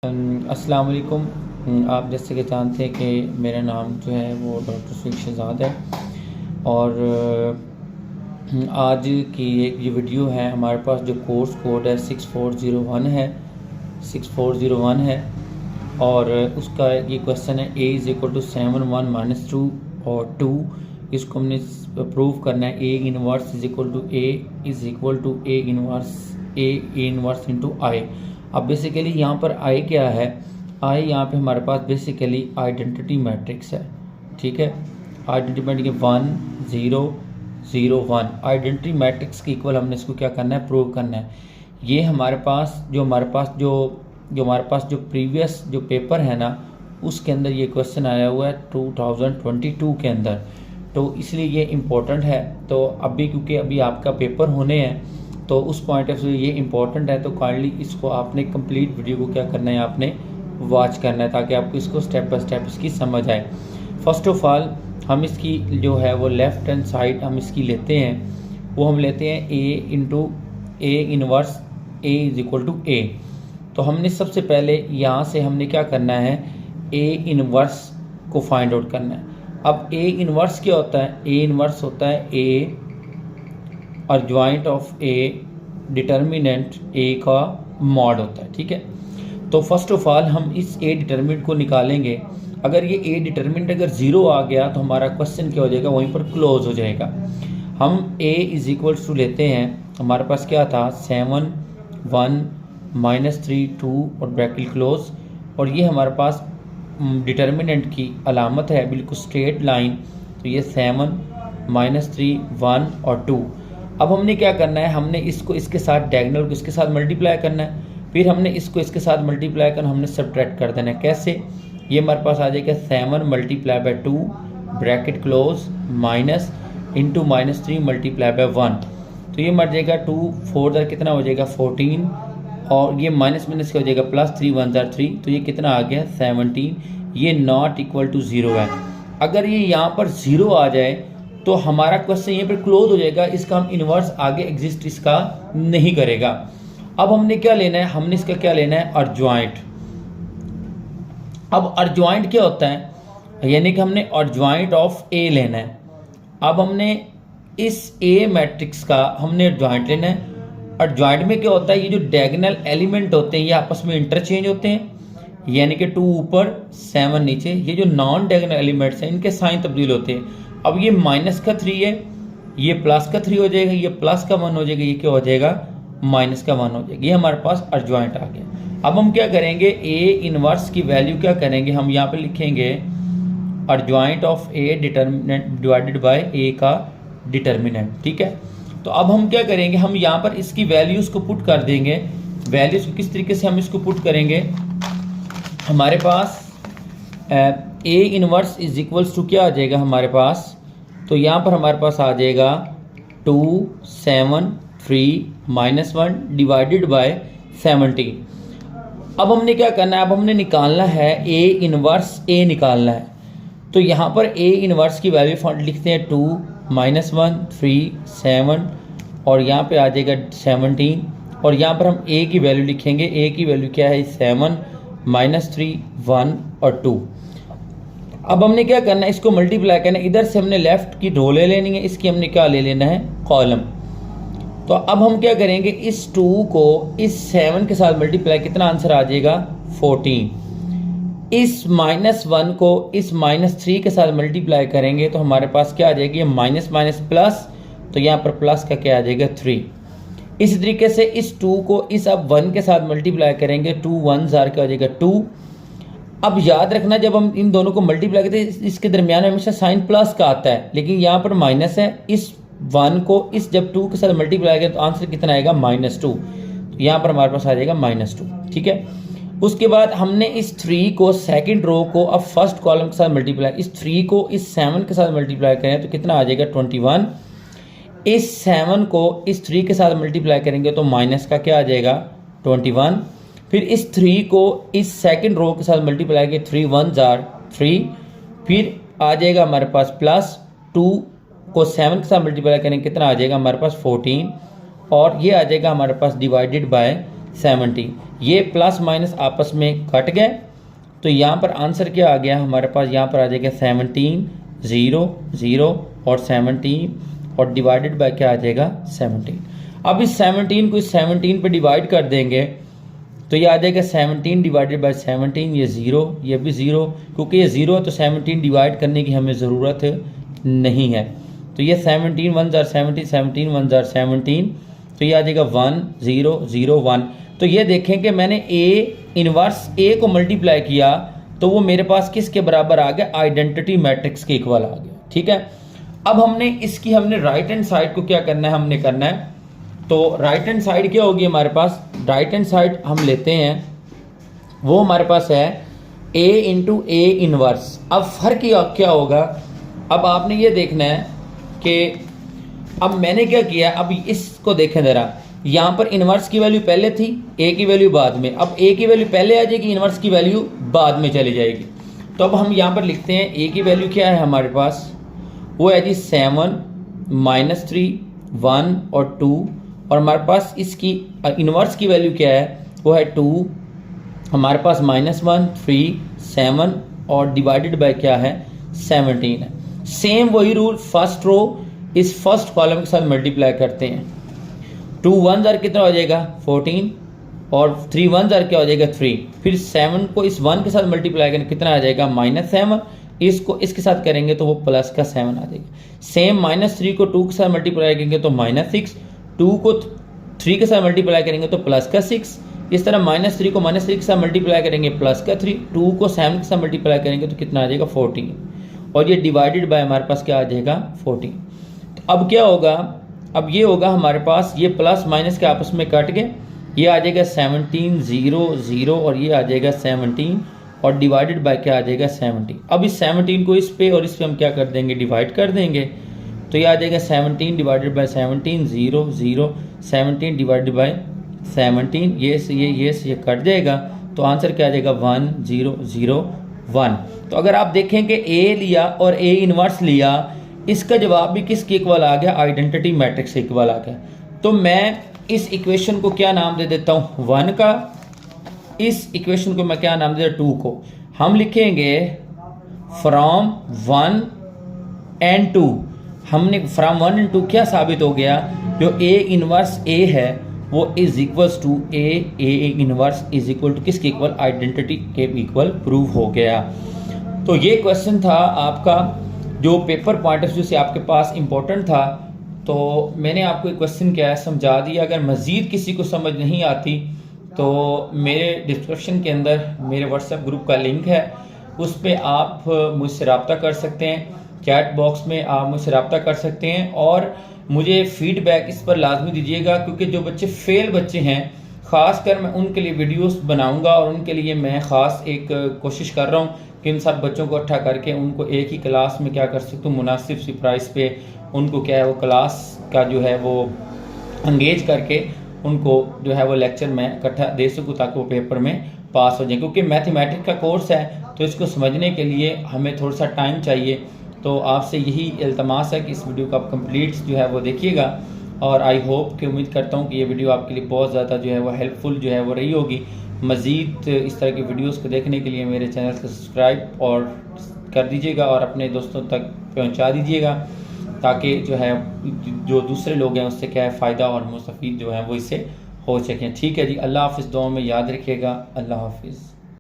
अस्सलाम वालेकुम। आप जैसे कि जानते हैं कि मेरा नाम जो है वो डॉक्टर शेख शहजाद है और आज की एक ये वीडियो है। हमारे पास जो कोर्स कोड है 6401 है और उसका ये क्वेश्चन है a is equal to 7 1 minus 2 और 2। इसको हमने प्रूव करना है। a inverse is equal to a is equal to a inverse into I. अब बेसिकली यहाँ पर आई क्या है? आई यहाँ पे हमारे पास बेसिकली आइडेंटिटी मैट्रिक्स है। ठीक है, आइडेंटिटी मैट्रिक्स 1 0 0 1 आइडेंटिटी मैट्रिक्स के इक्वल हमने इसको क्या करना है? प्रूव करना है। ये हमारे पास जो प्रीवियस जो पेपर है ना, उसके अंदर ये क्वेश्चन आया हुआ है 2022 के अंदर, तो इसलिए ये इम्पोर्टेंट है। तो अभी क्योंकि अभी आपका पेपर होने हैं तो उस पॉइंट ऑफ व्यू ये इम्पोर्टेंट है, तो काइंडली इसको आपने कंप्लीट वीडियो को क्या करना है? आपने वॉच करना है ताकि आपको इसको स्टेप बाय स्टेप इसकी समझ आए। फर्स्ट ऑफ ऑल हम इसकी जो है वो लेफ़्ट हैंड साइड हम इसकी लेते हैं, वो हम लेते हैं a into a inverse a is equal to a। तो हमने सबसे पहले यहाँ से हमने क्या करना है? a इनवर्स को फाइंड आउट करना है। अब a इनवर्स क्या होता है? a इनवर्स होता है a और ज्वाइंट ऑफ ए डिटर्मिनेंट ए का मॉड होता है। ठीक है, तो फर्स्ट ऑफ ऑल हम इस ए डिटर्मिनेंट को निकालेंगे। अगर ये ए डिटर्मिनेंट अगर ज़ीरो आ गया तो हमारा क्वेश्चन क्या हो जाएगा? वहीं पर क्लोज हो जाएगा। हम ए इज इक्वल्स टू लेते हैं, हमारे पास क्या था? 7 1 माइनस 3 2 और ब्रैकेट क्लोज, और ये हमारे पास डिटर्मिनेंट की अलामत है बिल्कुल स्ट्रेट लाइन। तो ये 7 माइनस 3 1 और 2। अब हमने क्या करना है? हमने इसको इसके साथ डायगोनल को इसके साथ मल्टीप्लाई करना है, फिर हमने इसको इसके साथ मल्टीप्लाई करना, हमने सब्ट्रैक्ट कर देना है। कैसे? ये हमारे पास आ जाएगा 7 multiply by 2 bracket close minus into minus 3 multiply by 1। तो ये मर जाएगा 2 4 दर कितना हो जाएगा? 14, और ये माइनस माइनस क्या हो जाएगा? प्लस 3 1 दर 3, तो ये कितना आ गया? 17। ये नॉट इक्वल टू 0 है। अगर ये यहाँ पर 0 आ जाए तो हमारा क्वेश्चन यहीं पर क्लोज हो जाएगा, इसका हम इन्वर्स आगे एग्जिस्ट इसका नहीं करेगा। अब हमने क्या लेना है? हमने इसका क्या लेना है? अर्जॉइंट। अब अर्जॉइंट क्या होता है? यानी कि हमने अर्जॉइंट ऑफ ए लेना है। अब हमने इस ए मैट्रिक्स का हमने अर्जॉइंट लेना है। अर्जॉइंट में क्या होता है? ये जो डायगोनल एलिमेंट होते हैं ये आपस में इंटरचेंज होते हैं, यानी कि 2 ऊपर 7 नीचे। ये जो नॉन डायगोनल एलिमेंट्स हैं इनके साइन तब्दील होते हैं। अब ये माइनस का 3 है, ये प्लस का 3 हो जाएगा, ये प्लस का 1 हो जाएगा, ये क्या हो जाएगा? माइनस का 1 हो जाएगा। ये हमारे पास अर्जॉइंट आ गया। अब हम क्या करेंगे? ए इनवर्स की वैल्यू क्या करेंगे? हम यहाँ पे लिखेंगे adjoint of A determinant divided by A का डिटर्मिनेंट। ठीक है, तो अब हम क्या करेंगे? हम यहाँ पर इसकी वैल्यूज़ को पुट कर देंगे। वैल्यूज़ को किस तरीके से हम इसको पुट करेंगे? हमारे पास A inverse is equals to क्या आ जाएगा हमारे पास? तो यहाँ पर हमारे पास आ जाएगा 2 7 3 माइनस 1 डिवाइडेड बाय 17। अब हमने क्या करना है? अब हमने निकालना है ए इनवर्स ए निकालना है। तो यहाँ पर ए इनवर्स की वैल्यू लिखते हैं 2 माइनस 1 3 7, और यहाँ पे आ जाएगा 17, और यहाँ पर हम ए की वैल्यू लिखेंगे। ए की वैल्यू क्या है? 7 माइनस 3 1 और 2। अब हमने क्या करना है? इसको मल्टीप्लाई करना है। इधर से हमने लेफ्ट की रो ले लेनी है, इसकी हमने क्या ले लेना है? कॉलम। तो अब हम क्या करेंगे? इस 2 को इस 7 के साथ मल्टीप्लाई, कितना आंसर आ जाएगा? 14। इस माइनस 1 को इस माइनस 3 के साथ मल्टीप्लाई करेंगे तो हमारे पास क्या आ जाएगी? माइनस माइनस प्लस, तो यहाँ पर प्लस का क्या आ जाएगा? 3। इसी तरीके से इस 2 को इस अब 1 के साथ मल्टीप्लाई करेंगे, 2 1 जार क्या हो जाएगा? 2। अब याद रखना जब हम इन दोनों को मल्टीप्लाई करते हैं इसके दरमियान हमेशा साइन प्लस का आता है, लेकिन यहाँ पर माइनस है। इस 1 को इस जब 2 के साथ मल्टीप्लाई करें तो आंसर कितना आएगा? -2। तो यहाँ पर हमारे पास आ जाएगा -2। ठीक है, उसके बाद हमने इस 3 को सेकंड रो को अब फर्स्ट कॉलम के साथ मल्टीप्लाई, इस 3 को इस 7 के साथ मल्टीप्लाई करें तो कितना आ जाएगा? 21। इस 7 को इस 3 के साथ मल्टीप्लाई करेंगे तो माइनस का क्या आ जाएगा? 21। फिर इस 3 को इस सेकंड रो के साथ मल्टीप्लाई किए, 3 1 जार 3, फिर आ जाएगा हमारे पास प्लस 2 को 7 के साथ मल्टीप्लाई करेंगे, कितना आ जाएगा हमारे पास? 14, और ये आ जाएगा हमारे पास डिवाइडेड बाय 17। ये प्लस माइनस आपस में कट गए, तो यहाँ पर आंसर क्या आ गया हमारे पास, यहाँ पर आ जाएगा 17, 0, 0 और 17 और डिवाइडेड बाय क्या आ जाएगा 17। अब इस 17 को इस 17 पे डिवाइड कर देंगे तो ये आ जाएगा 17 डिवाइडेड बाय 17, ये 0, ये भी 0, क्योंकि ये 0 है तो 17 डिवाइड करने की हमें ज़रूरत नहीं है। तो ये 17 1 जार 17, 17 1 जार 17, तो ये आ जाएगा 1 0 0 1। तो ये देखें कि मैंने A इनवर्स A को मल्टीप्लाई किया तो वो मेरे पास किसके बराबर आ गया, आइडेंटिटी मैट्रिक्स के इक्वल आ गया। ठीक है, अब हमने राइट हैंड साइड को क्या करना है, हमने करना है, तो राइट हैंड साइड क्या होगी हमारे पास, राइट हैंड साइड हम लेते हैं, वो हमारे पास है A इंटू A इनवर्स। अब फर्क क्या होगा, अब आपने ये देखना है कि अब मैंने क्या किया, अब इसको देखें ज़रा, यहाँ पर इनवर्स की वैल्यू पहले थी, A की वैल्यू बाद में, अब A की वैल्यू पहले आ जाएगी, इनवर्स की वैल्यू बाद में चली जाएगी। तो अब हम यहाँ पर लिखते हैं A की वैल्यू क्या है हमारे पास, वो है जी 7 -3 1 और 2, और हमारे पास इसकी इनवर्स की वैल्यू क्या है, वो है 2, हमारे पास -1 3 7 और डिवाइडेड बाय क्या है 17 है। सेम वही रूल, फर्स्ट रो इस फर्स्ट कॉलम के साथ मल्टीप्लाई करते हैं। 2 1 जार कितना हो जाएगा 14 और 3 1 जार क्या हो जाएगा 3, फिर 7 को इस 1 के साथ मल्टीप्लाई करेंगे कितना आ जाएगा -7, इसको इसके साथ करेंगे तो वो प्लस का 7 आ जाएगा। सेम -3 को 2 के साथ मल्टीप्लाई करेंगे तो -6, 2 को 3 के साथ मल्टीप्लाई करेंगे तो प्लस का 6, इस तरह -3 को -3 के साथ मल्टीप्लाई करेंगे प्लस का 3, 2 को 7 के साथ मल्टीप्लाई करेंगे तो कितना आ जाएगा 14, और ये डिवाइडेड बाय हमारे पास क्या आ जाएगा 14। तो अब क्या होगा, अब ये होगा हमारे पास, ये प्लस माइनस के आपस में कट गए, ये आ जाएगा 17 0 0 और ये आ जाएगा 17 और डिवाइडेड बाय क्या आ जाएगा 17। अब इस 17 को इस पे और इस पे हम क्या कर देंगे, डिवाइड कर देंगे, तो ये आ जाएगा 17 डिवाइडेड बाय 17 0 0, 17 डिवाइडेड बाय 17, ये कट जाएगा, तो आंसर क्या आ जाएगा 1 0 0 1। तो अगर आप देखें कि A लिया और A इनवर्स लिया, इसका जवाब भी किसके इक्वल आ गया, आइडेंटिटी मैट्रिक्स के इक्वल आ गया। तो मैं इस इक्वेशन को क्या नाम दे देता हूँ 1 का, इस इक्वेशन को मैं क्या नाम दे देता 2 को, हम लिखेंगे फ्रॉम 1 एंड 2। हमने फ्रॉम 1 एंड 2 क्या साबित हो गया, जो A इनवर्स A है वो is equals to A inverse is equal to किसके इक्वल, आइडेंटिटी के इक्वल प्रूव हो गया। तो ये क्वेश्चन था आपका जो पेपर पॉइंट ऑफ व्यू से आपके पास इंपॉर्टेंट था, तो मैंने आपको एक क्वेश्चन क्या है समझा दिया। अगर मज़ीद किसी को समझ नहीं आती तो मेरे डिस्क्रिप्शन के अंदर मेरे व्हाट्सएप ग्रुप का लिंक है, उस पर आप मुझसे रब्ता कर सकते हैं, चैट बॉक्स में आप मुझसे रब्ता कर सकते हैं और मुझे फीडबैक इस पर लाजमी दीजिएगा, क्योंकि जो बच्चे फेल बच्चे हैं ख़ासकर मैं उनके लिए वीडियोस बनाऊंगा और उनके लिए मैं ख़ास एक कोशिश कर रहा हूं कि इन सब बच्चों को इकट्ठा करके उनको एक ही क्लास में क्या कर सकता हूँ, मुनासिब सी प्राइस पे उनको क्या है वो क्लास का जो है वो एंगेज करके उनको जो है वो लेक्चर में इकट्ठा दे सकूँ ताकि वो पेपर में पास हो जाए। क्योंकि मैथमेटिक्स का कोर्स है तो इसको समझने के लिए हमें थोड़ा सा टाइम चाहिए। तो आपसे यही इल्तमास है कि इस वीडियो को आप कंप्लीट जो है वो देखिएगा और आई होप कि उम्मीद करता हूँ कि ये वीडियो आपके लिए बहुत ज़्यादा जो है वो हेल्पफुल जो है वो रही होगी। मज़ीद इस तरह की वीडियोस को देखने के लिए मेरे चैनल को सब्सक्राइब और कर दीजिएगा और अपने दोस्तों तक पहुँचा दीजिएगा ताकि जो है जो दूसरे लोग हैं उससे क्या है फ़ायदा और मुस्तफ़ीद जो है वो इससे हो सकें। ठीक है जी, अल्लाह हाफ़िज़, दुआ में याद रखिएगा। अल्लाह हाफ़िज़।